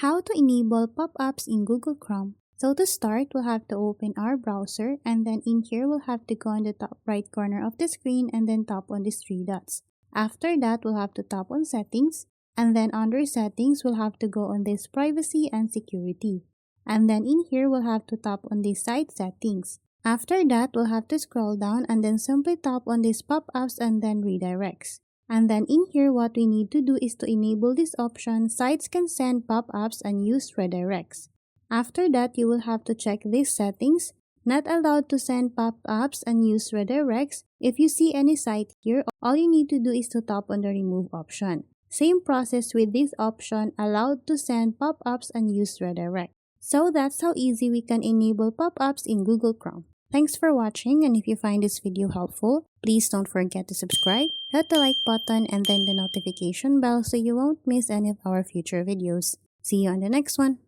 How to enable pop-ups in Google Chrome. So to start, we'll have to open our browser, and then in here we'll have to go in the top right corner of the screen and then tap on these three dots. After that, we'll have to tap on settings, and then under settings, we'll have to go on this privacy and security. And then in here, we'll have to tap on this site settings. After that, we'll have to scroll down and then simply tap on these pop-ups and then redirects. And then in here, what we need to do is to enable this option, sites can send pop-ups and use redirects. After that, you will have to check these settings, not allowed to send pop-ups and use redirects. If you see any site here, all you need to do is to tap on the remove option. Same process with this option, allowed to send pop-ups and use redirect. So that's how easy we can enable pop-ups in Google Chrome. Thanks for watching, and if you find this video helpful, please don't forget to subscribe, hit the like button, and then the notification bell so you won't miss any of our future videos. See you on the next one.